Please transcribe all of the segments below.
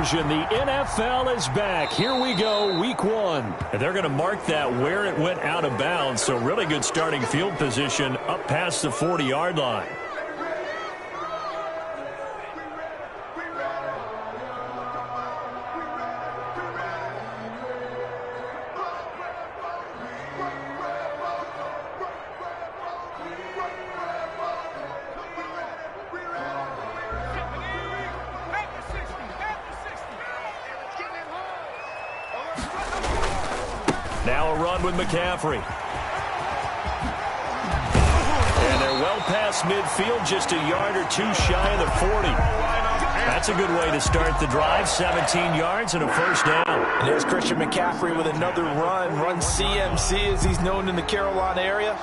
division. The NFL is back. Here we go, week 1. And they're going to mark that where it went out of bounds. So really good starting field position up past the 40-yard line. Now a run with McCaffrey. And they're well past midfield, just a yard or two shy of the 40. That's a good way to start the drive. 17 yards and a first down. And there's Christian McCaffrey with another run CMC as he's known in the Carolina area.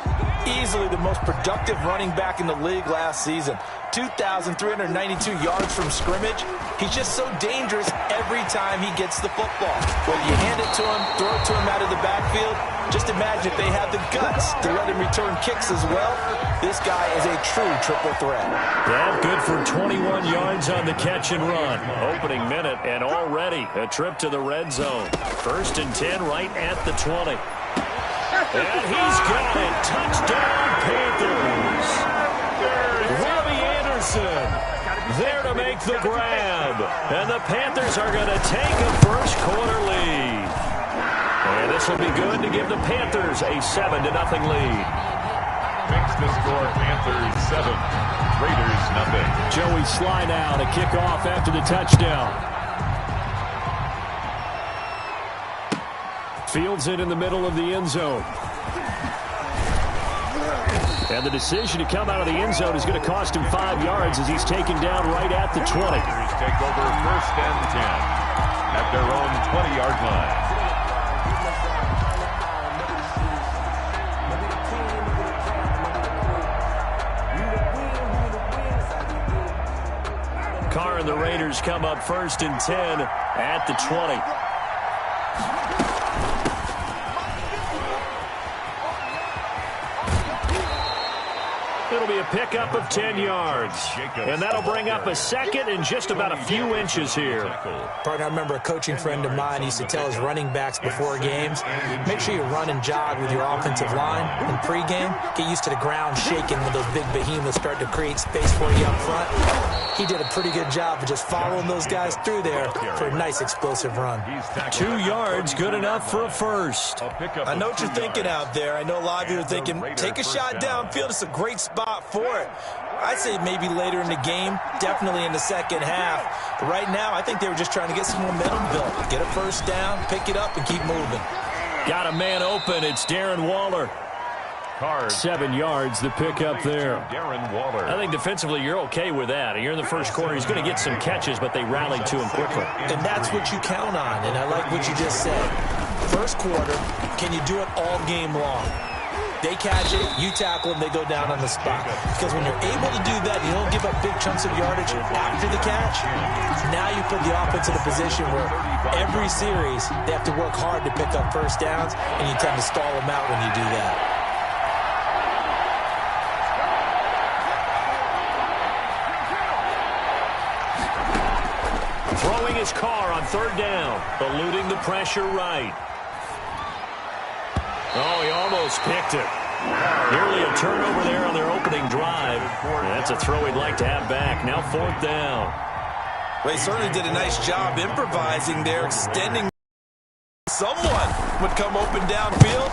Easily the most productive running back in the league last season. 2,392 yards from scrimmage. He's just so dangerous every time he gets the football. Whether you hand it to him, throw it to him out of the backfield, just imagine if they have the guts to let him return kicks as well. This guy is a true triple threat. Yeah, good for 21 yards on the catch and run. Opening minute and already a trip to the red zone. 1st and 10 right at the 20. And he's got it. Touchdown, Panthers. Robbie Anderson there to make the grab. And the Panthers are going to take a first-quarter lead. And this will be good to give the Panthers a 7-0 lead. Makes the score Panthers 7, Raiders 0. Joey Sly now to kick off after the touchdown. Fields it in the middle of the end zone. And the decision to come out of the end zone is going to cost him 5 yards as he's taken down right at the 20. Raiders take over 1st and 10 at their own 20-yard line. Carr and the Raiders come up 1st and 10 at the 20. It'll be a pickup of 10 yards. And that'll bring up a second and just about a few inches here. Partner, I remember a coaching friend of mine used to tell his running backs before games, make sure you run and jog with your offensive line. In pregame, get used to the ground shaking when those big behemoths start to create space for you up front. He did a pretty good job of just following those guys through there for a nice explosive run. 2 yards, good enough for a first. I know what you're thinking out there. I know a lot of you are thinking, take a shot downfield. It's a great spot for it. I'd say maybe later in the game, definitely in the second half. But right now, I think they were just trying to get some momentum built. Get a first down, pick it up, and keep moving. Got a man open. It's Darren Waller. 7 yards, the pickup there. Darren Waller. I think defensively you're okay with that. You're in the first quarter. He's going to get some catches, but they rallied to him quickly. And that's what you count on, and I like what you just said. First quarter, can you do it all game long? They catch it, you tackle them, they go down on the spot. Because when you're able to do that, you don't give up big chunks of yardage after the catch. Now you put the offense in a position where every series they have to work hard to pick up first downs, and you tend to stall them out when you do that. Throwing his car on 3rd down, eluding the pressure right. Oh, he almost picked it. Nearly a turnover there on their opening drive. That's a throw he'd like to have back. Now 4th down. Well, he certainly did a nice job improvising there, extending. Someone would come open downfield,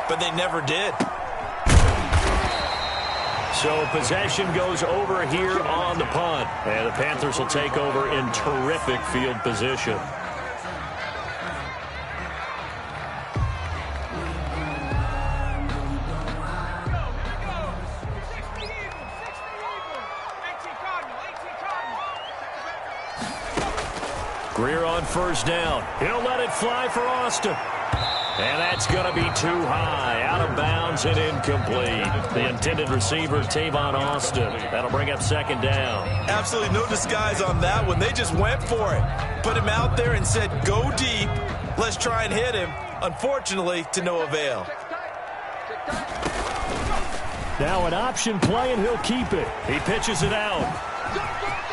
but they never did. So possession goes over here on the punt. And the Panthers will take over in terrific field position. Greer on 1st down. He'll let it fly for Austin. And that's going to be too high. Out of bounds and incomplete. The intended receiver, Tavon Austin. That'll bring up 2nd down. Absolutely no disguise on that one. They just went for it. Put him out there and said, go deep. Let's try and hit him. Unfortunately, to no avail. Now an option play, and he'll keep it. He pitches it out.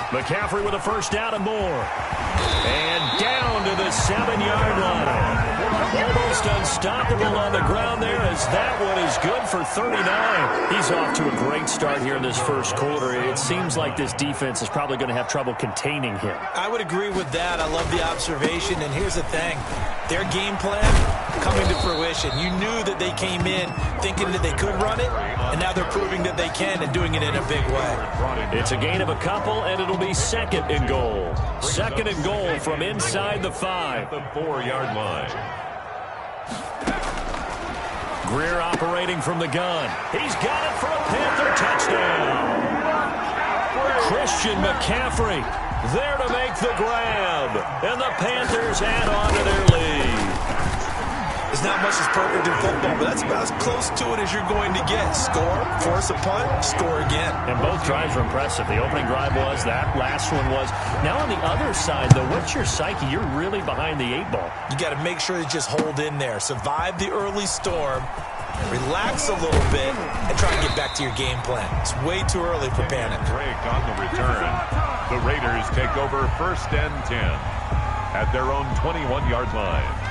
McCaffrey with a 1st down and more. And 7-yard line. Almost unstoppable on the ground there as that one is good for 39. He's off to a great start here in this first quarter. It seems like this defense is probably going to have trouble containing him. I would agree with that. I love the observation. And here's the thing. Their game plan coming to fruition. You knew that they came in thinking that they could run it, and now they're proving that they can and doing it in a big way. It's a gain of a couple, and it'll be second and goal. Second and goal from inside the 5. The 4-yard line. Greer operating from the gun. He's got it for a Panther touchdown. Christian McCaffrey there to make the grab. And the Panthers add on to their lead. It's not much as perfect in football, but that's about as close to it as you're going to get. Score, force a punt, score again. And both drives were impressive. The opening drive was, that last one was. Now on the other side, though, what's your psyche? You're really behind the 8 ball. You got to make sure to just hold in there. Survive the early storm, relax a little bit, and try to get back to your game plan. It's way too early for panic. Drake on the return. The Raiders take over 1st and 10 at their own 21-yard line.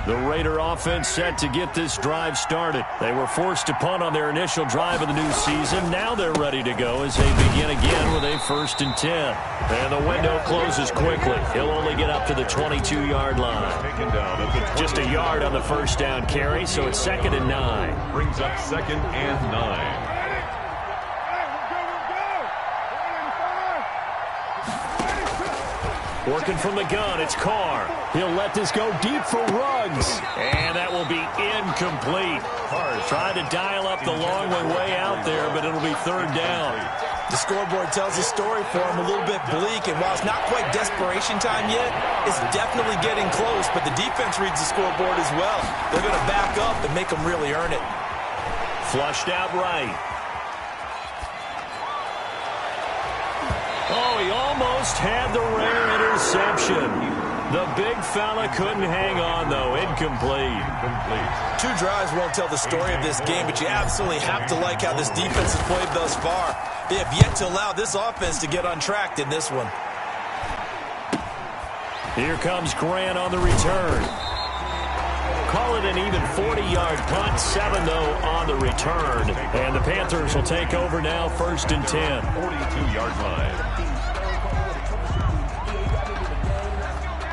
The Raider offense set to get this drive started. They were forced to punt on their initial drive of the new season. Now they're ready to go as they begin again with a 1st and 10. And the window closes quickly. He'll only get up to the 22-yard line. Taken down at the Just a yard on the first down carry, so it's 2nd and 9. brings up 2nd and 9. Working from the gun, it's Carr. He'll let this go deep for Ruggs. And that will be incomplete. Tried to dial up the long one way out there, but it'll be 3rd down. The scoreboard tells a story for him, a little bit bleak, and while it's not quite desperation time yet, it's definitely getting close, but the defense reads the scoreboard as well. They're going to back up and make them really earn it. Flushed out right. Oh, he almost had the rare interception. The big fella couldn't hang on, though. Incomplete. 2 drives won't tell the story of this game, but you absolutely have to like how this defense has played thus far. They have yet to allow this offense to get untracked in this one. Here comes Grant on the return. Call it an even 40-yard punt. 7, though, on the return. And the Panthers will take over now, 1st and 10. 42-yard line.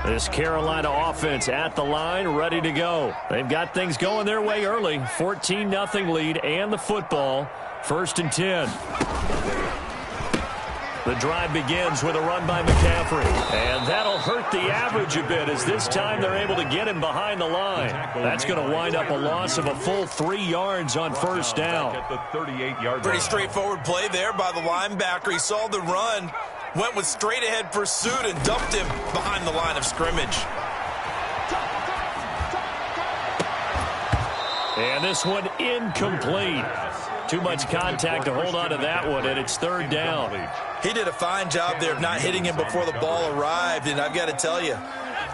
This Carolina offense at the line, ready to go. They've got things going their way early. 14-0 lead and the football. 1st and 10. The drive begins with a run by McCaffrey. And that'll hurt the average a bit as this time they're able to get him behind the line. That's going to wind up a loss of a full 3 yards on 1st down. At the 38-yard Pretty line. straightforward play there by the linebacker. He saw the run, went with straight-ahead pursuit, and dumped him behind the line of scrimmage. And this one incomplete. Too much contact to hold on to that one, and it's 3rd down. He did a fine job there of not hitting him before the ball arrived, and I've got to tell you,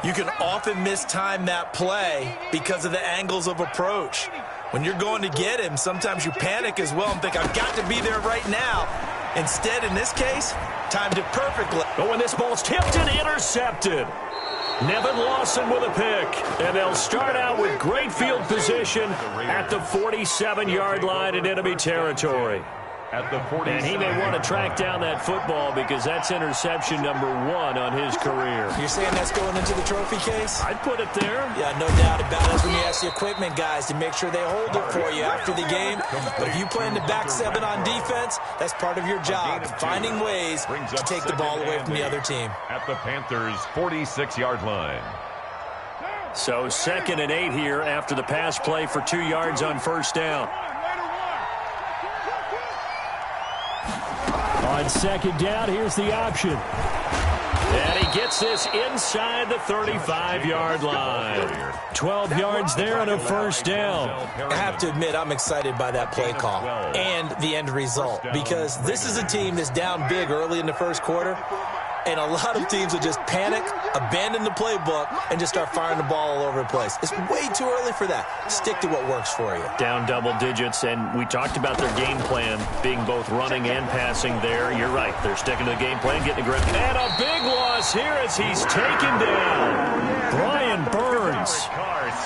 you can often mistime that play because of the angles of approach. When you're going to get him, sometimes you panic as well and think, I've got to be there right now. Instead, in this case, timed it perfectly. But when this ball's tipped and intercepted, Nevin Lawson with a pick, and they'll start out with great field position at the 47-yard line in enemy territory. At the 47. And he may want to track down that football because that's interception number 1 on his career. You're saying that's going into the trophy case? I'd put it there. Yeah, no doubt about it. That's when you ask the equipment guys to make sure they hold it for you after the game. But if you play in the back 7 on defense, that's part of your job, finding ways to take the ball away from the other team. At the Panthers' 46-yard line. So 2nd and 8 here after the pass play for 2 yards on 1st down. On 2nd down, here's the option. And he gets this inside the 35-yard line. 12 yards there on a 1st down. I have to admit, I'm excited by that play call and the end result because this is a team that's down big early in the 1st quarter. And a lot of teams will just panic, abandon the playbook, and just start firing the ball all over the place. It's way too early for that. Stick to what works for you. Down double digits, and we talked about their game plan being both running and passing there. You're right. They're sticking to the game plan, getting the grip. And a big loss here as he's taken down. Brian Burns.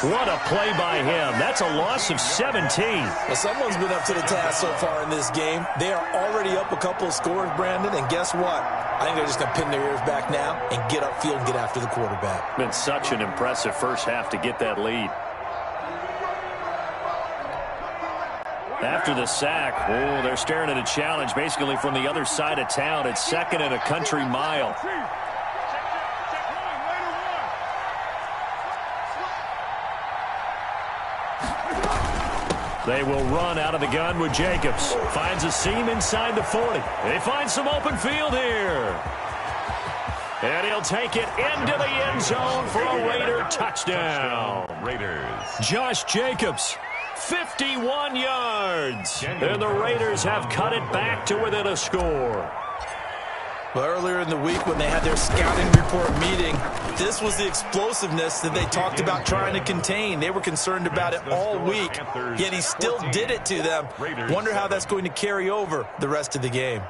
What a play by him. That's a loss of 17. Well, someone's been up to the task so far in this game. They are already up a couple of scores, Brandon, and guess what? I think they're just going to pin their ears back now and get upfield and get after the quarterback. Been such an impressive first half to get that lead. After the sack, oh, they're staring at a challenge basically from the other side of town. It's second and a country mile. They will run out of the gun with Jacobs. Finds a seam inside the 40. They find some open field here. And he'll take it into the end zone for a Raider touchdown. Raiders. Josh Jacobs, 51 yards. And the Raiders have cut it back to within a score. Well, earlier in the week when they had their scouting report meeting, this was the explosiveness that they talked about trying to contain. They were concerned about it all week, yet he still did it to them. Wonder how that's going to carry over the rest of the game.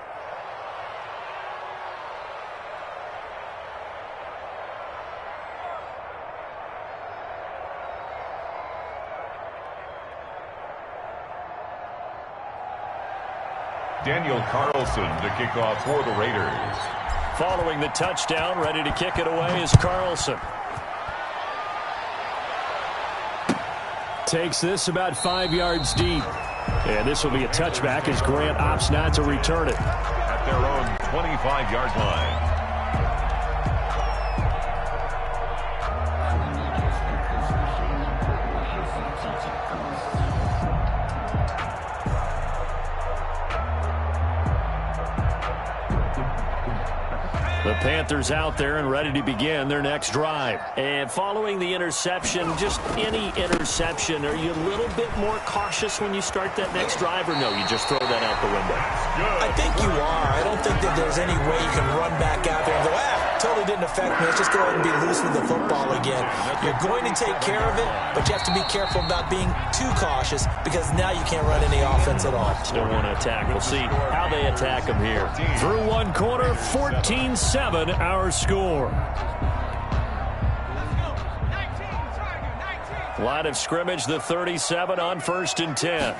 Daniel Carlson to kick off for the Raiders. Following the touchdown, ready to kick it away is Carlson. Takes this about 5 yards deep. And this will be a touchback as Grant opts not to return it. At their own 25-yard line. The Panthers out there and ready to begin their next drive. And following the interception, just any interception, are you a little bit more cautious when you start that next drive, or no, you just throw that out the window? I think you are. I don't think that there's any way you can run back out there and go, totally didn't affect me. Let's just go ahead and be loose with the football again. You're going to take care of it, but you have to be careful about being too cautious because now you can't run any offense at all. Still want to attack. We'll see how they attack them here. Through one quarter, 14-7 our score. Line of scrimmage, the 37 on 1st and 10.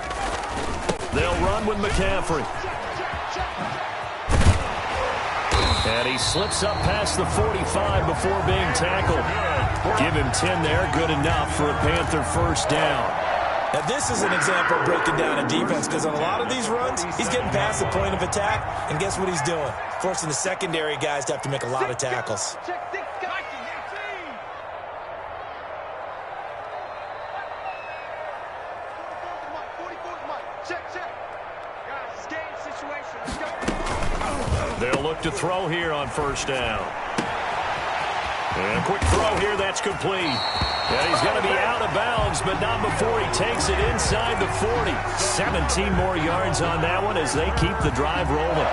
They'll run with McCaffrey. And he slips up past the 45 before being tackled. Give him 10 there, good enough for a Panther first down. Now, this is an example of breaking down a defense because on a lot of these runs, he's getting past the point of attack, and guess what he's doing? Forcing the secondary guys to have to make a lot of tackles. They'll look to throw here on first down. And a quick throw here, that's complete. And he's going to be out of bounds, but not before he takes it inside the 40. 17 more yards on that one as they keep the drive rolling.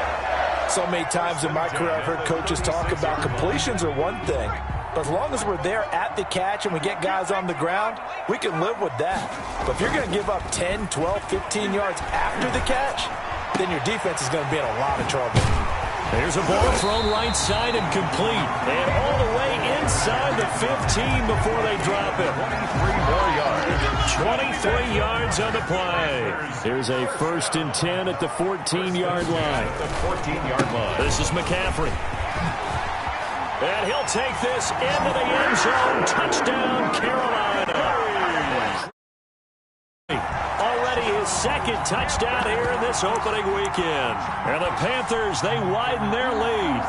So many times in my career I've heard coaches talk about completions are one thing, but as long as we're there at the catch and we get guys on the ground, we can live with that. But if you're going to give up 10, 12, 15 yards after the catch, then your defense is going to be in a lot of trouble. There's a ball thrown right side and complete. And all the way inside the 15 before they drop it. 23 more yards. 23 yards on the play. Here's a 1st and 10 at the 14-yard line. The 14-yard line. This is McCaffrey. And he'll take this into the end zone. Touchdown, Carolina. Already his second touchdown here in this opening weekend. And the Panthers, they widen their lead.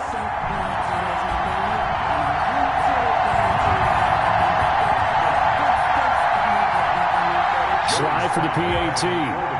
Slide for the PAT.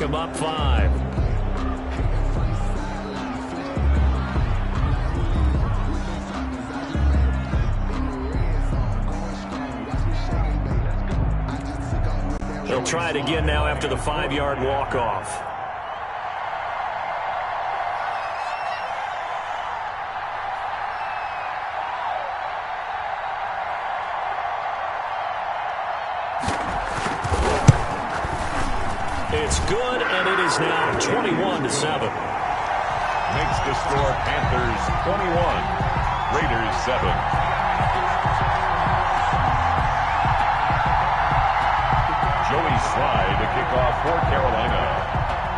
them up 5. They'll try it again now after the 5-yard walk-off. It's good, and it is now 21-7. Makes the score Panthers 21, Raiders 7. Joey Sly to kick off for Carolina.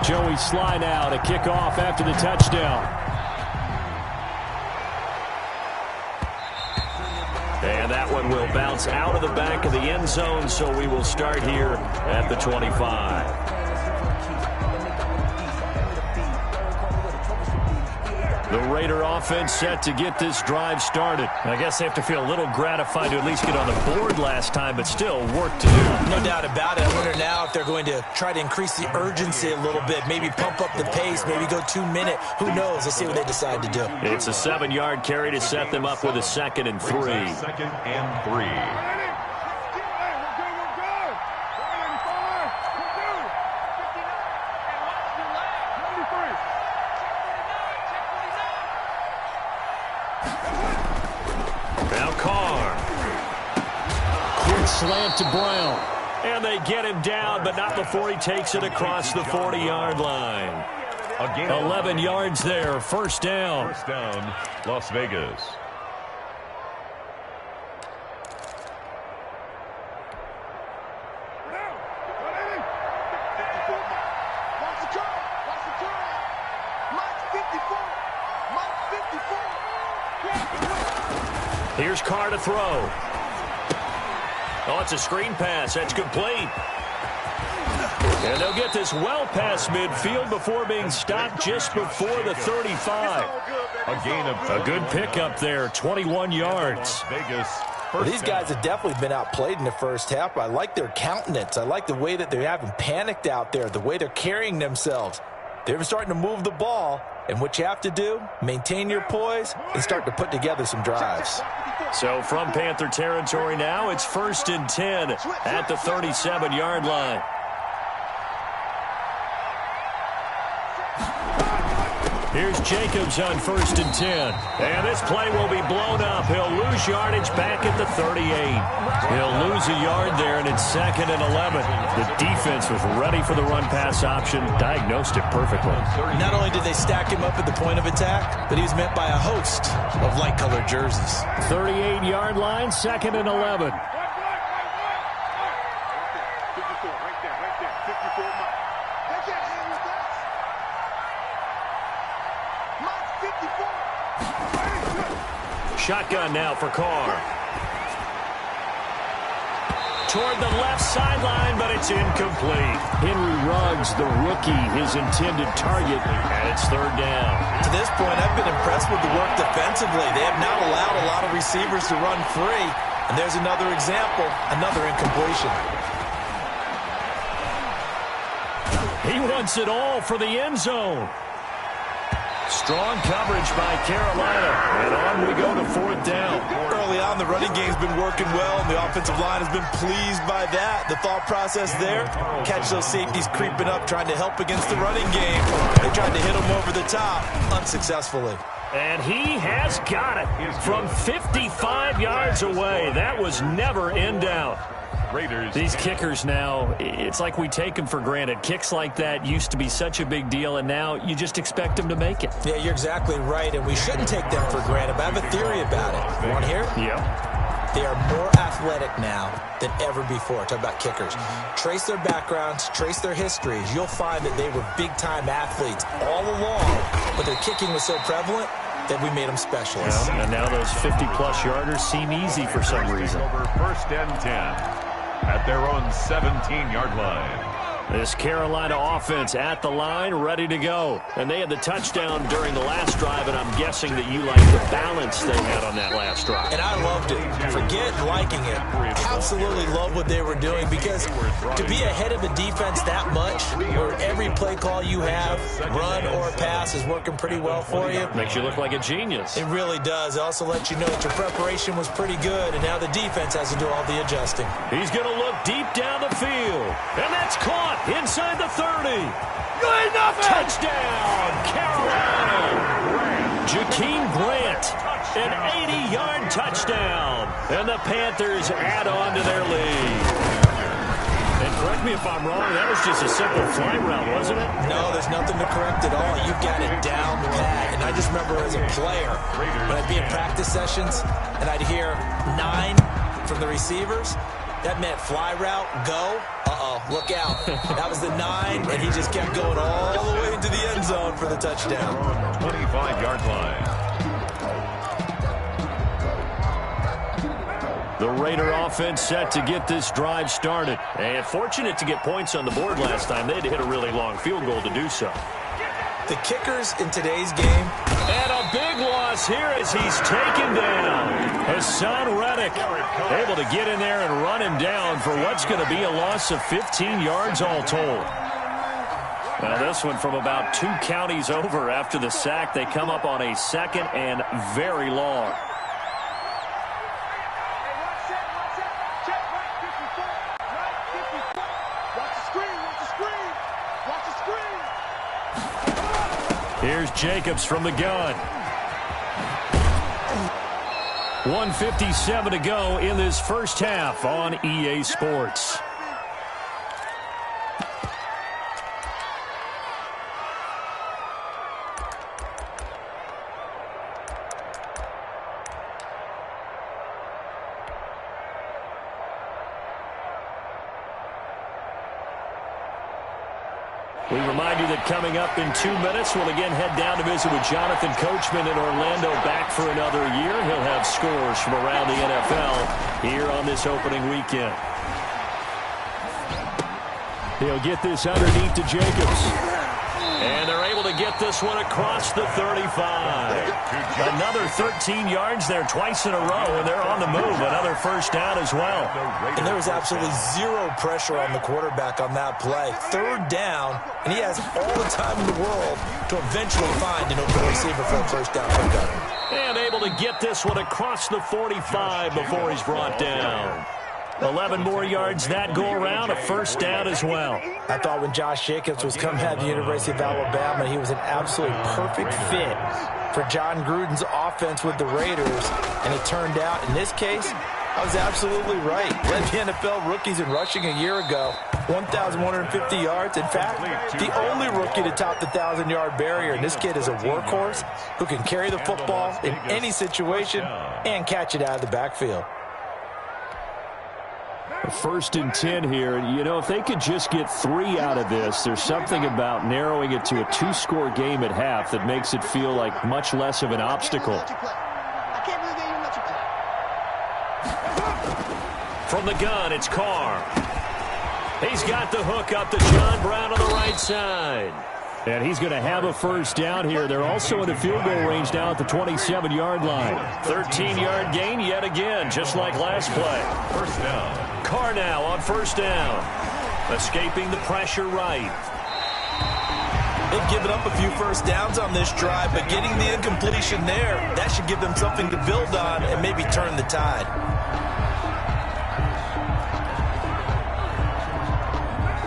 Joey Sly now to kick off after the touchdown. And that one will bounce out of the back of the end zone, so we will start here at the 25. The Raider offense set to get this drive started. I guess they have to feel a little gratified to at least get on the board last time, but still work to do. No doubt about it. I wonder now if they're going to try to increase the urgency a little bit, maybe pump up the pace, maybe go 2-minute. Who knows? Let's see what they decide to do. It's a 7-yard carry to set them up with a 2nd and 3. 2nd and 3. Slant to Brown. And they get him down, but not before he takes it across the 40-yard line. 11 yards there, first down. First down, Las Vegas. Here's Carr to throw. Oh, it's a screen pass. That's complete. And they'll get this well past midfield before being stopped just before the 35. A gain of a good pickup there, 21 yards. Vegas. Well, these guys have definitely been outplayed in the first half. I like their countenance. I like the way that they haven't panicked out there, the way they're carrying themselves. They're starting to move the ball, and what you have to do, maintain your poise and start to put together some drives. So from Panther territory now, it's 1st and 10 at the 37-yard line. Here's Jacobs on 1st and 10. And this play will be blown up. He'll lose yardage back at the 38. He'll lose a yard there, and it's 2nd and 11. The defense was ready for the run-pass option, diagnosed it perfectly. Not only did they stack him up at the point of attack, but he was met by a host of light-colored jerseys. 38-yard line, 2nd and 11. Shotgun now for Carr. Toward the left sideline, but it's incomplete. Henry Ruggs, the rookie, his intended target, and it's 3rd down. To this point, I've been impressed with the work defensively. They have not allowed a lot of receivers to run free. And there's another example, another incompletion. He wants it all for the end zone. Strong coverage by Carolina, and on we go to 4th down. Early on, the running game's been working well, and the offensive line has been pleased by that. The thought process there, catch those safeties creeping up, trying to help against the running game. They tried to hit him over the top, unsuccessfully. And he has got it from 55 yards away. That was never in doubt. Raiders. These kickers now, it's like we take them for granted. Kicks like that used to be such a big deal, and now you just expect them to make it. Yeah, you're exactly right, and we shouldn't take them for granted, but I have a theory about it. You want to hear it? Yep. They are more athletic now than ever before. Talk about kickers. Trace their backgrounds, trace their histories. You'll find that they were big-time athletes all along, but their kicking was so prevalent that we made them specialists. Well, and now those 50-plus yarders seem easy for some reason. Over 1st and 10 at their own 17-yard line. This Carolina offense at the line, ready to go. And they had the touchdown during the last drive, and I'm guessing that you like the balance they had on that last drive. And I loved it. Forget liking it. Absolutely love what they were doing, because to be ahead of a defense that much, where every play call you have, run or pass, is working pretty well for you. Makes you look like a genius. It really does. It also lets you know that your preparation was pretty good, and now the defense has to do all the adjusting. He's going to look deep down the field, and that's caught inside the 30. Good enough. Touchdown, Carolina. Jakeem Grant, an 80-yard touchdown. And the Panthers add on to their lead. And correct me if I'm wrong, that was just a simple fly route, wasn't it? No, there's nothing to correct at all. You've got it down pat. And I just remember as a player, when I'd be in practice sessions and I'd hear 9 from the receivers, that meant fly route, go. Uh-oh, look out. That was the 9, and he just kept going all the way into the end zone for the touchdown. 25-yard line. The Raider offense set to get this drive started. And fortunate to get points on the board last time. They had to hit a really long field goal to do so. The kickers in today's game. And a big loss here as he's taken down. Hassan Reddick able to get in there and run him down for what's going to be a loss of 15 yards all told. Now this one from about 2 counties over after the sack. They come up on a second and very long. Here's Jacobs from the gun. 1:57 to go in this first half on EA Sports. We remind you that coming up in 2 minutes, we'll again head down to visit with Jonathan Coachman in Orlando, back for another year. He'll have scores from around the NFL here on this opening weekend. He'll get this underneath to Jacobs. And they're able to get this one across the 35. Another 13 yards there twice in a row, and they're on the move. Another first down as well. And there was absolutely zero pressure on the quarterback on that play. Third down, and he has all the time in the world to eventually find an open receiver for a first down pickup. And able to get this one across the 45 before he's brought down. 11 more yards that go around, a first down as well. I thought when Josh Jacobs was coming out of the University of Alabama, he was an absolute perfect fit for John Gruden's offense with the Raiders. And it turned out, in this case, I was absolutely right. Led the NFL rookies in rushing a year ago, 1,150 yards. In fact, the only rookie to top the 1,000-yard barrier. And this kid is a workhorse who can carry the football in any situation and catch it out of the backfield. First and 10 here. You know, if they could just get 3 out of this, there's something about narrowing it to a 2-score game at half that makes it feel like much less of an obstacle. From the gun, it's Carr. He's got the hook up to John Brown on the right side. And he's going to have a first down here. They're also in the field goal range now at the 27-yard line. 13-yard gain yet again, just like last play. First down. Carr now on first down. Escaping the pressure right. They've given up a few first downs on this drive, but getting the incompletion there, that should give them something to build on and maybe turn the tide.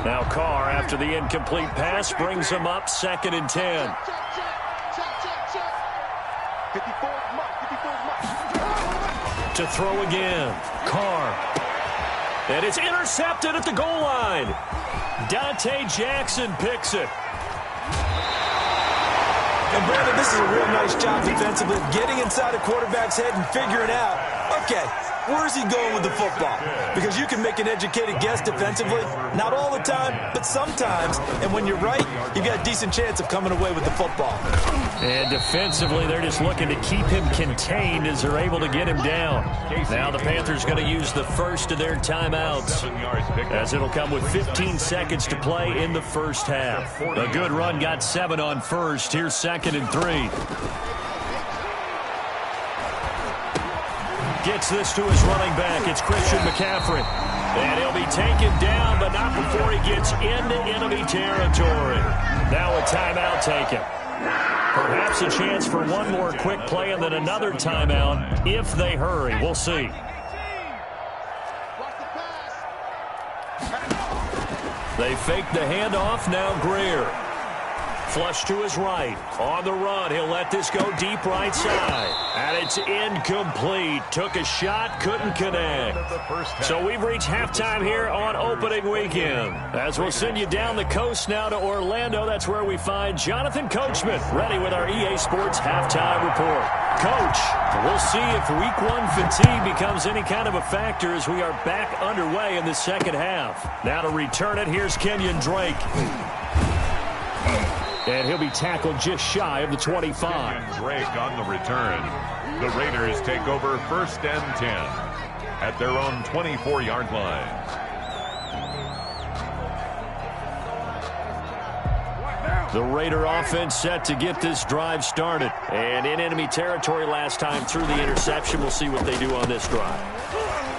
Now Carr, after the incomplete pass, brings him up 2nd and 10. To throw again. Carr. And it's intercepted at the goal line. Dante Jackson picks it. And Brandon, this is a real nice job defensively, getting inside a quarterback's head and figuring out, okay, Where's he going with the football? Because you can make an educated guess defensively. Not all the time, but sometimes. And when you're right, you got a decent chance of coming away with the football. And defensively, they're just looking to keep him contained as they're able to get him down. Now the Panthers going to use the first of their timeouts, as it'll come with 15 seconds to play in the first half. A good run got 7 on first. Here's 2nd and 3. Gets this to his running back. It's Christian McCaffrey. And he'll be taken down, but not before he gets into enemy territory. Now a timeout taken. Perhaps a chance for one more quick play and then another timeout if they hurry. We'll see. They fake the handoff. Now Greer. Flush to his right. On the run. He'll let this go deep right side. And it's incomplete. Took a shot. Couldn't connect. So we've reached halftime here on opening weekend. As we'll send you down the coast now to Orlando. That's where we find Jonathan Coachman ready with our EA Sports halftime report. Coach, we'll see if week 1 fatigue becomes any kind of a factor as we are back underway in the second half. Now to return it, here's Kenyon Drake. And he'll be tackled just shy of the 25. Drake on the return. The Raiders take over 1st and 10 at their own 24-yard line. The Raider offense set to get this drive started. And in enemy territory last time through the interception. We'll see what they do on this drive.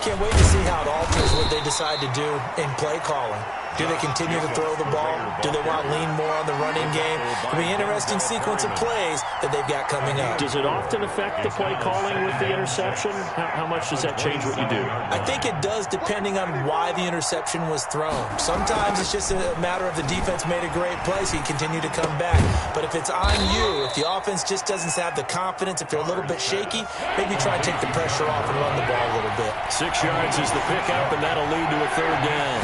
Can't wait to see how it alters what they decide to do in play calling. Do they continue to throw the ball? Do they want to lean more on the running game? It'll be an interesting sequence of plays that they've got coming up. Does it often affect the play calling with the interception? How much does that change what you do? I think it does, depending on why the interception was thrown. Sometimes it's just a matter of the defense made a great play, so you continue to come back. But if it's on you, if the offense just doesn't have the confidence, if they're a little bit shaky, maybe try and take the pressure off and run the ball a little bit. 6 yards is the pickup, and that'll lead to a 3rd down.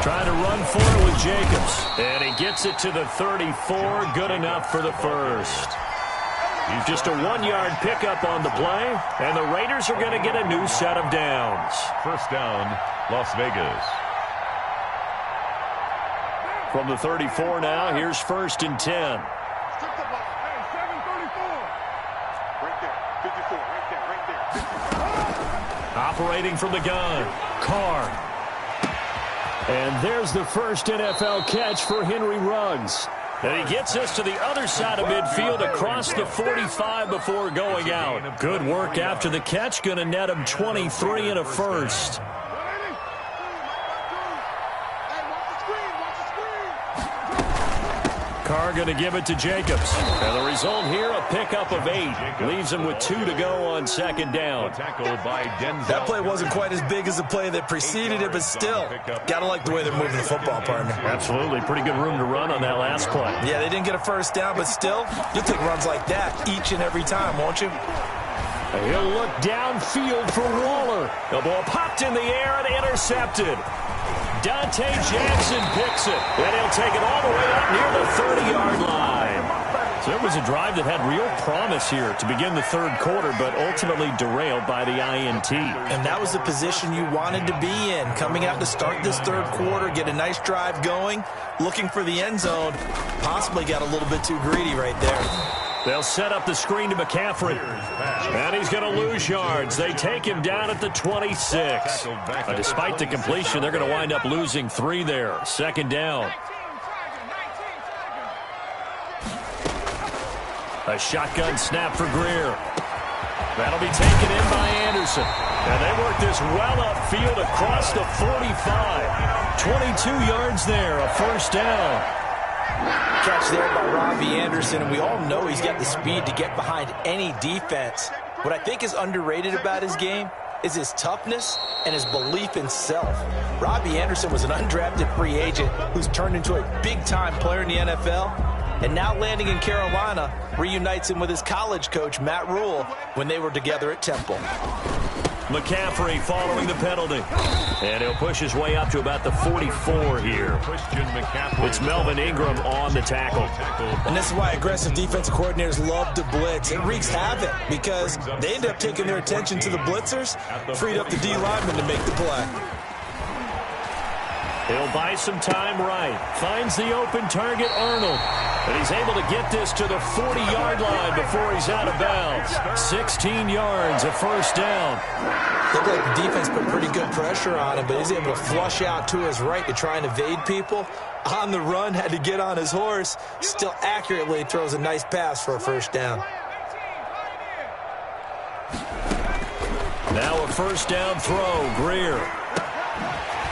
Trying to run for it with Jacobs. And he gets it to the 34. Good enough for the first. Just a 1-yard pickup on the play. And the Raiders are going to get a new set of downs. 1st down, Las Vegas. From the 34 now, here's 1st and 10. Operating from the gun. Carr. And there's the first NFL catch for Henry Ruggs. And he gets us to the other side of midfield across the 45 before going out. Good work after the catch. Going to net him 23 and a first. Carr going to give it to Jacobs. And the result here, a pickup of 8. Leaves him with 2 to go on 2nd down. That play wasn't quite as big as the play that preceded it, but still, got to like the way they're moving the football, partner. Absolutely. Pretty good room to run on that last play. Yeah, they didn't get a 1st down, but still, you'll take runs like that each and every time, won't you? He'll look downfield for Waller. The ball popped in the air and intercepted. Dante Jackson picks it, and he'll take it all the way up near the 30-yard line. So it was a drive that had real promise here to begin the 3rd quarter, but ultimately derailed by the INT. And that was the position you wanted to be in, coming out to start this 3rd quarter, get a nice drive going, looking for the end zone. Possibly got a little bit too greedy right there. They'll set up the screen to McCaffrey. And he's going to lose yards. They take him down at the 26. But despite the completion, they're going to wind up losing 3 there. 2nd down. A shotgun snap for Greer. That'll be taken in by Anderson. And they work this well upfield across the 45. 22 yards there, a 1st down. Catch there by Robbie Anderson, and we all know he's got the speed to get behind any defense. What I think is underrated about his game is his toughness and his belief in self. Robbie Anderson was an undrafted free agent who's turned into a big-time player in the NFL, and now landing in Carolina reunites him with his college coach, Matt Rule, when they were together at Temple. McCaffrey following the penalty. And he'll push his way up to about the 44 here. It's Melvin Ingram on the tackle. And this is why aggressive defensive coordinators love to blitz. It wreaks havoc because they end up taking their attention to the blitzers, freed up the D lineman to make the play. He'll buy some time right. Finds the open target, Arnold. And he's able to get this to the 40-yard line before he's out of bounds. 16 yards, a first down. Looked like the defense put pretty good pressure on him, but he's able to flush out to his right to try and evade people. On the run, had to get on his horse. Still accurately throws a nice pass for a first down. Now a first down throw, Greer.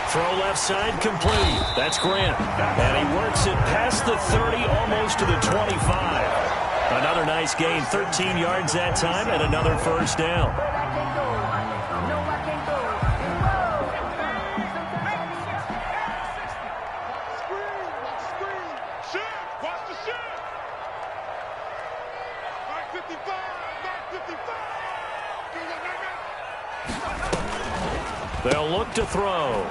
Throw left side complete. That's Grant. And he works it past the 30, almost to the 25. Another nice gain, 13 yards that time, and another first down. They'll look to throw.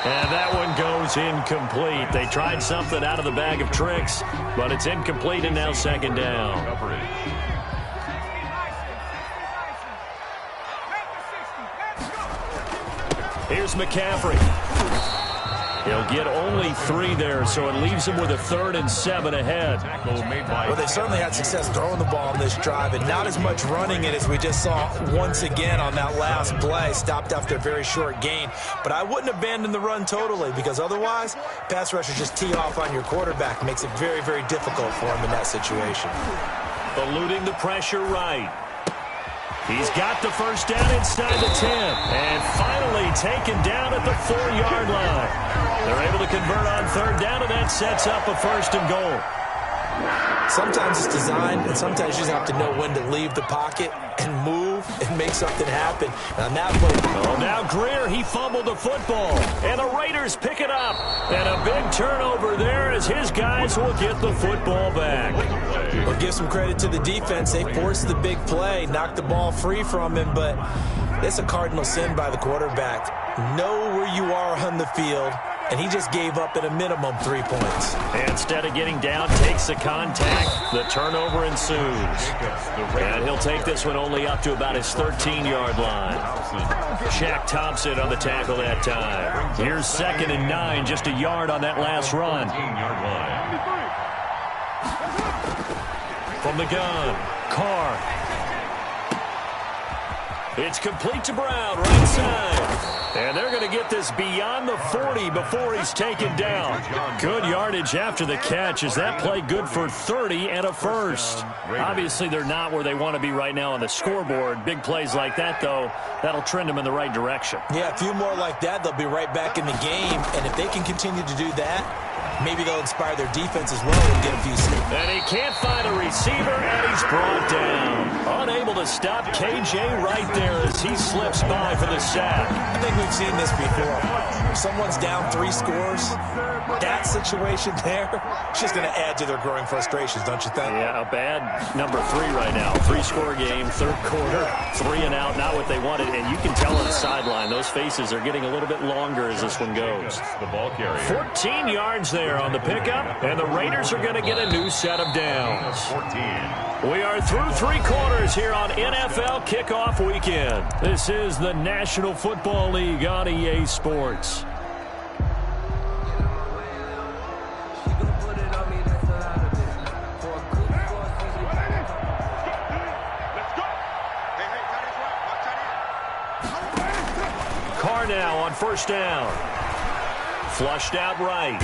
And that one goes incomplete. They tried something out of the bag of tricks, but it's incomplete and now second down. Here's McCaffrey. He'll get only 3 there, so it leaves him with a 3rd and 7 ahead. Well, they certainly had success throwing the ball on this drive, and not as much running it as we just saw once again on that last play. Stopped after a very short gain. But I wouldn't abandon the run totally, because otherwise, pass rushers just tee off on your quarterback. Makes it very, very difficult for him in that situation. Eluding the pressure right. He's got the first down inside the 10. And finally taken down at the 4-yard line. They're able to convert on 3rd down, and that sets up a 1st and goal. Sometimes it's designed, and sometimes you just have to know when to leave the pocket and move and make something happen. And on that play... Oh, now Greer, he fumbled the football. And the Raiders pick it up. And a big turnover there as his guys will get the football back. Well, give some credit to the defense. They forced the big play, knocked the ball free from him, but it's a cardinal sin by the quarterback. Know where you are on the field, and he just gave up at a minimum 3 points. And instead of getting down, takes the contact. The turnover ensues. And he'll take this one only up to about his 13-yard line. Shaq Thompson on the tackle that time. Here's 2nd and 9, just a yard on that last run. From the gun, Carr. It's complete to Brown, right side. And they're going to get this beyond the 40 before he's taken down. Good yardage after the catch. Is that play good for 30 and a first? Obviously, they're not where they want to be right now on the scoreboard. Big plays like that, though, that'll trend them in the right direction. Yeah, a few more like that, they'll be right back in the game. And if they can continue to do that, maybe they'll inspire their defense as well and get a few steps. And he can't find a receiver, and he's brought down. Unable to stop KJ right there as he slips by for the sack. I think we've seen this before. If someone's down 3 scores, that situation there, it's just going to add to their growing frustrations, don't you think? Yeah, a bad number 3 right now. 3-score game, 3rd quarter, 3 and out, not what they wanted. And you can tell on the sideline, those faces are getting a little bit longer as this one goes. The ball carrier. 14 yards there on the pickup, and the Raiders are going to get a new set of downs. 14. We are through 3 quarters here on NFL Kickoff Weekend. This is the National Football League on EA Sports. Carr now on 1st down. Flushed out right.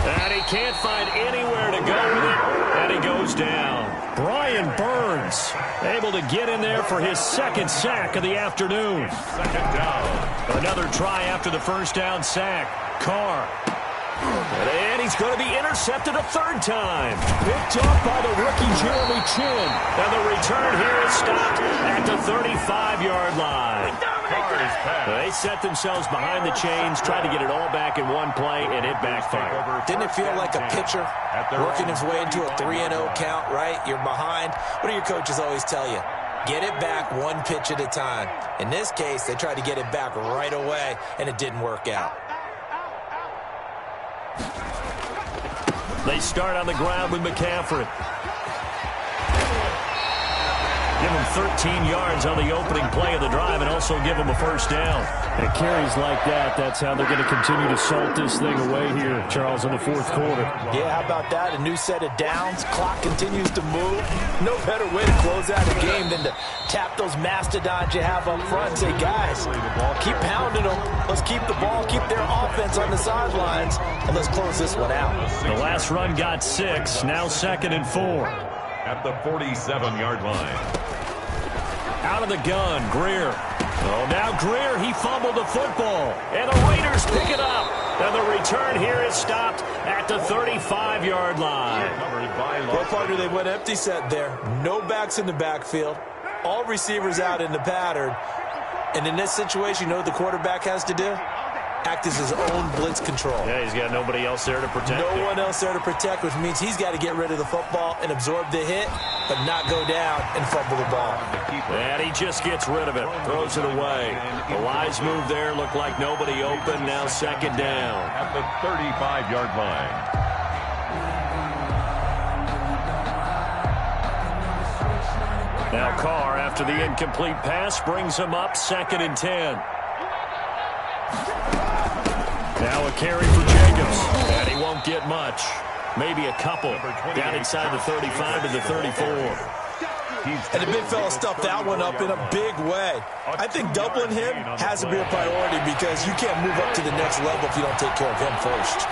And he can't find anywhere to go with it, and he goes down. Brian Burns able to get in there for his 2nd sack of the afternoon. 2nd down. Another try after the 1st down sack. Carr. And he's going to be intercepted a 3rd time. Picked up by the rookie Jeremy Chin. And the return here is stopped at the 35-yard line. They set themselves behind the chains, tried to get it all back in one play, and it backfired. Didn't it feel like a pitcher working his way into a 3-0 count, right? You're behind. What do your coaches always tell you? Get it back one pitch at a time. In this case, they tried to get it back right away, and it didn't work out. They start on the ground with McCaffrey. Give him 13 yards on the opening play of the drive and also give him a first down. And carries like that, that's how they're going to continue to salt this thing away here, Charles, in the fourth quarter. Yeah, how about that? A new set of downs. Clock continues to move. No better way to close out a game than to tap those mastodons you have up front and say, guys, keep pounding them. Let's keep the ball, keep their offense on the sidelines, and let's close this one out. The last run got 6, now 2nd and 4. At the 47-yard line. Out of the gun, Greer. Oh, now Greer, he fumbled the football. And the Raiders pick it up. And the return here is stopped at the 35-yard line. Well, partner, they went empty set there. No backs in the backfield. All receivers out in the pattern. And in this situation, you know what the quarterback has to do? Act as his own blitz control. Yeah, he's got nobody else there to protect. No one else there to protect, which means he's got to get rid of the football and absorb the hit, but not go down and fumble the ball. And he just gets rid of it, throws it away. The wise move there, looked like nobody open, now 2nd down. At the 35-yard line. Now Carr, after the incomplete pass, brings him up 2nd and 10. Now a carry for Jacobs, and he won't get much. Maybe a couple. Down inside the 35 to the 34. And the big fella stuffed that one up in a big way. I think doubling him has to be a priority because you can't move up to the next level if you don't take care of him first.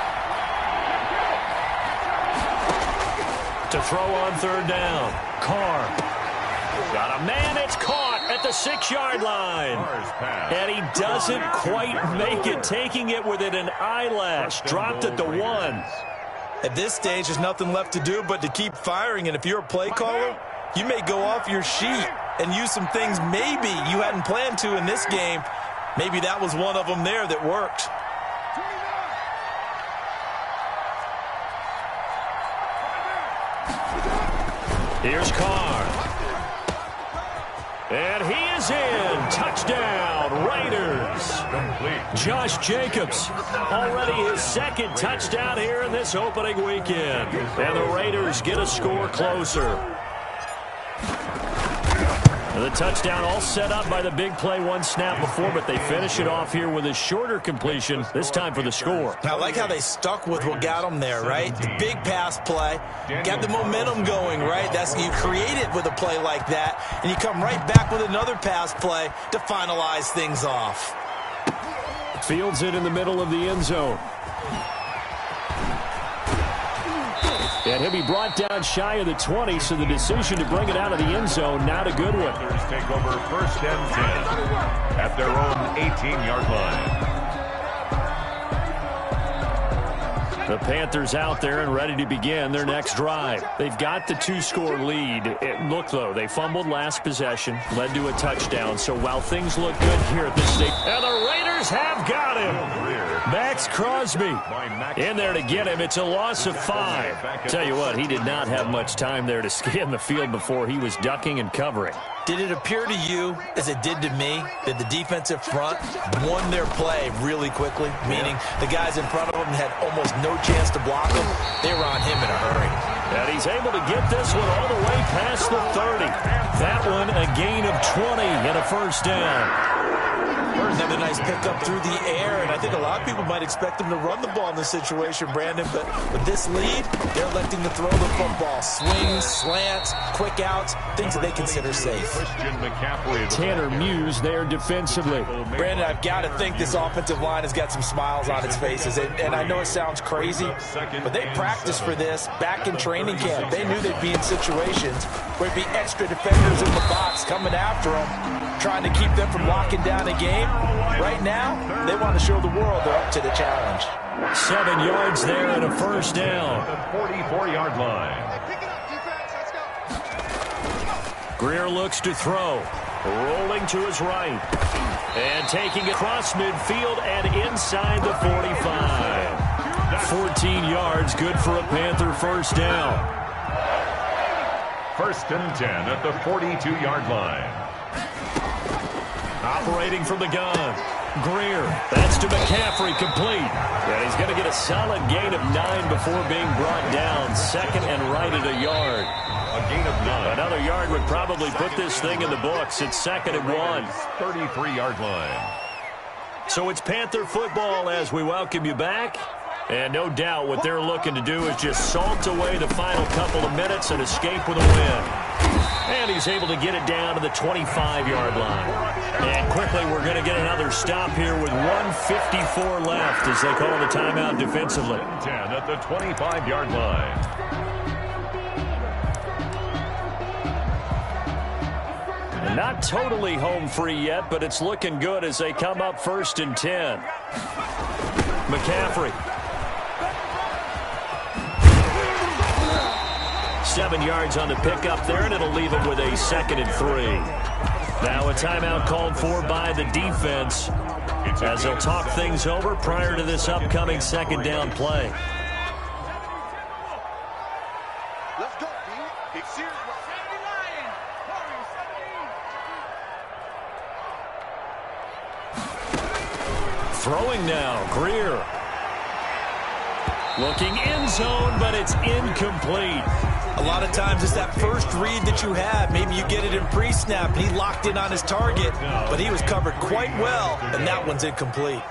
To throw on 3rd down, Carr. Got a man, it's caught at the 6-yard line. And he doesn't quite make it, taking it within an eyelash. Dropped at the 1. At this stage, there's nothing left to do but to keep firing. And if you're a play caller, you may go off your sheet and use some things maybe you hadn't planned to in this game. Maybe that was one of them there that worked. Here's Carr. And he is in. Touchdown, Raiders. Josh Jacobs, already his 2nd touchdown here in this opening weekend. And the Raiders get a score closer. And the touchdown all set up by the big play one snap before, but they finish it off here with a shorter completion, this time for the score. I like how they stuck with what got them there, right? The big pass play, got the momentum going, right? You create it with a play like that, and you come right back with another pass play to finalize things off. Fields it in the middle of the end zone. And he'll be brought down shy of the 20, so the decision to bring it out of the end zone, not a good one. Take over 1st and 10 at their own 18-yard line. The Panthers out there and ready to begin their next drive. They've got the 2-score lead. Look, though, they fumbled last possession, led to a touchdown. So while things look good here at this stage, and the Raiders have got him. Max Crosby in there to get him. It's a loss of 5. Tell you what, he did not have much time there to scan the field before he was ducking and covering. Did it appear to you, as it did to me, that the defensive front won their play really quickly? Meaning the guys in front of them had almost no chance to block him. They were on him in a hurry. And he's able to get this one all the way past the 30. That one a gain of 20 and a first down. Another nice pickup through the air, and I think a lot of people might expect them to run the ball in this situation, Brandon, but with this lead, they're electing to throw the football. Swings, slants, quick outs, things that they consider safe. Tanner Muse there defensively. Brandon, I've got to think this offensive line has got some smiles on its faces, and I know it sounds crazy, but they practiced for this back in training camp. They knew they'd be in situations where it'd be extra defenders in the box coming after them, trying to keep them from locking down a game. Right now, they want to show the world they're up to the challenge. 7 yards there and a first down. The 44-yard line. Greer looks to throw. Rolling to his right. And taking it across midfield and inside the 45. 14 yards, good for a Panther first down. first and 10 at the 42-yard line. Operating from the gun. Greer. That's to McCaffrey, complete. And he's going to get a solid gain of 9 before being brought down. Second and right at a yard. A gain of 9. Another yard would probably put this thing in the books. It's second and 1. 33-yard line. So it's Panther football as we welcome you back. And no doubt what they're looking to do is just salt away the final couple of minutes and escape with a win. And he's able to get it down to the 25-yard line. And quickly we're going to get another stop here with 1:54 left as they call the timeout defensively. 10 at the 25-yard line. Not totally home free yet, but it's looking good as they come up first and 10. McCaffrey. 7 yards on the pickup there, and it'll leave him with a second and 3. Now a timeout called for by the defense as they'll talk things over prior to this upcoming second down play. Let's go, D. Big serious. Throwing now, Greer. Looking end zone, but it's incomplete. A lot of times it's that first read that you have. Maybe you get it in pre-snap. He locked in on his target, but he was covered quite well, and that one's incomplete.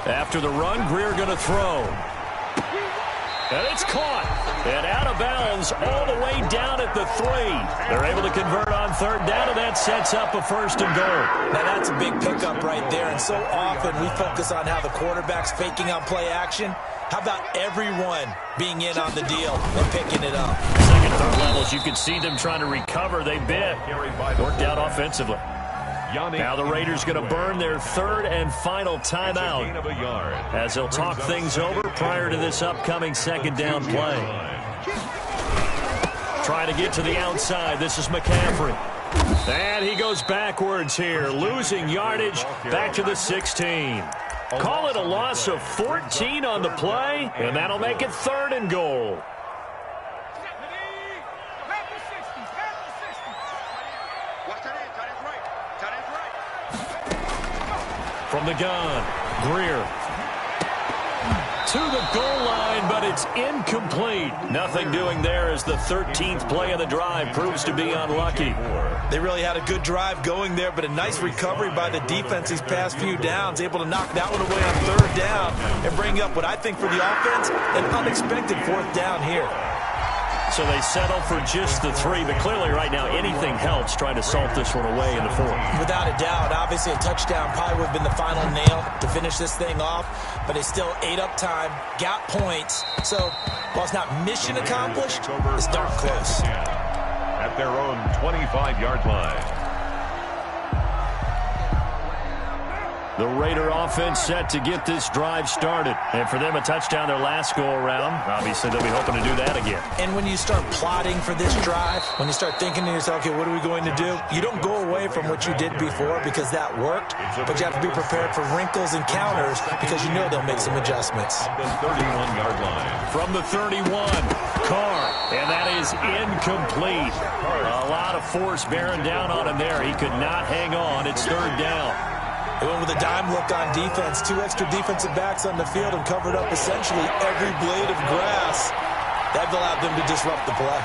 After the run, Greer going to throw. And it's caught. And out of bounds all the way down at the 3. They're able to convert on third down, and that sets up a first and goal. Now that's a big pickup right there, and so often we focus on how the quarterback's faking on play action. How about everyone being in on the deal and picking it up? Second, third levels, you can see them trying to recover. They bit. Worked out offensively. Now the Raiders going to burn their third and final timeout as they'll talk things over prior to this upcoming second down play. Trying to get to the outside. This is McCaffrey. And he goes backwards here, losing yardage back to the 16. Call it a loss of 14 on the play, and that'll make it third and goal. From the gun, Greer. To the goal line, but it's incomplete. Nothing doing there as the 13th play of the drive proves to be unlucky. They really had a good drive going there, but a nice recovery by the defense these past few downs, able to knock that one away on third down and bring up what I think for the offense, an unexpected fourth down here. So they settle for just the 3, but clearly right now anything helps trying to salt this one away in the 4th. Without a doubt, obviously a touchdown probably would have been the final nail to finish this thing off, but they still ate up time, got points. So while it's not mission accomplished, it's darn close. At their own 25-yard line. The Raider offense set to get this drive started. And for them, a touchdown their last go-around. Obviously, they'll be hoping to do that again. And when you start plotting for this drive, when you start thinking to yourself, okay, what are we going to do? You don't go away from what you did before because that worked, but you have to be prepared for wrinkles and counters because you know they'll make some adjustments. The 31-yard line. From the 31, Carr, and that is incomplete. A lot of force bearing down on him there. He could not hang on. It's third down. They went with a dime look on defense. 2 extra defensive backs on the field and covered up essentially every blade of grass. That allowed them to disrupt the play.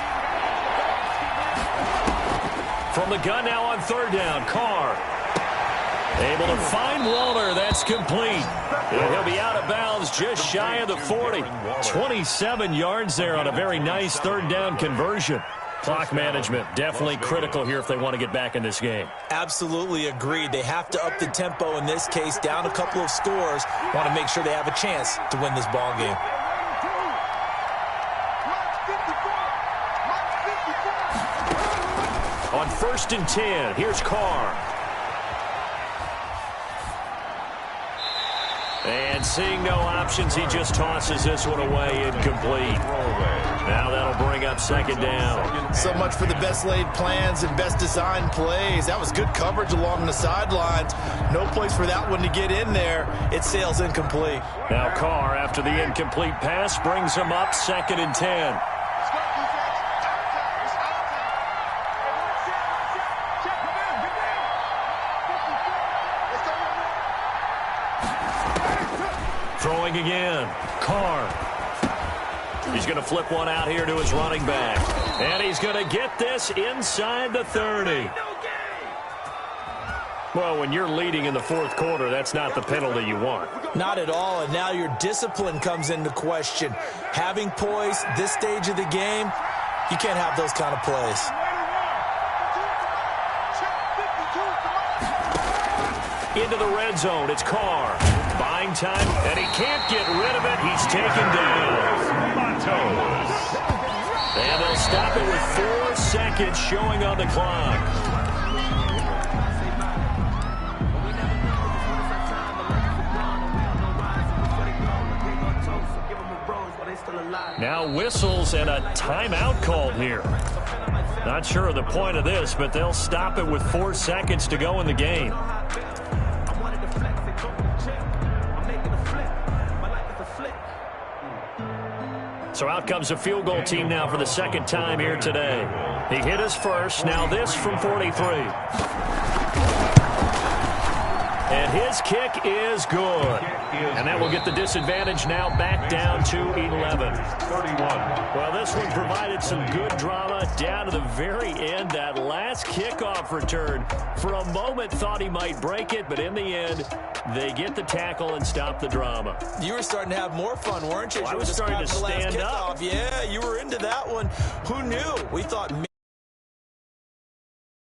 From the gun now on third down, Carr. Able to find Waller. That's complete. And he'll be out of bounds just shy of the 40. 27 yards there on a very nice third down conversion. Clock management definitely critical here if they want to get back in this game. Absolutely agreed. They have to up the tempo in this case, down a couple of scores. Want to make sure they have a chance to win this ball game. On first and 10, here's Carr. And seeing no options, he just tosses this one away, incomplete. Now that'll bring up second down. So much for the best laid plans and best designed plays. That was good coverage along the sidelines. No place for that one to get in there. It sails incomplete. Now Carr, after the incomplete pass, brings him up 2nd and 10. Throwing again. Carr. He's going to flip one out here to his running back. And he's going to get this inside the 30. Well, when you're leading in the fourth quarter, that's not the penalty you want. Not at all, and now your discipline comes into question. Having poise this stage of the game, you can't have those kind of plays. Into the red zone, it's Carr. Buying time, and he can't get rid of it. He's taken down. And they'll stop it with 4 seconds showing on the clock. Now whistles and a timeout called here. Not sure of the point of this, but they'll stop it with 4 seconds to go in the game. So out comes a field goal team now for the second time here today. He hit his first. Now this from 43. And his kick is good. And that will get the disadvantage now back down to 11. 31. Well, this one provided some good drama down to the very end. That last kickoff return, for a moment thought he might break it, but in the end, they get the tackle and stop the drama. You were starting to have more fun, weren't you? Well, I was starting to stand up. Yeah, you were into that one. Who knew? We thought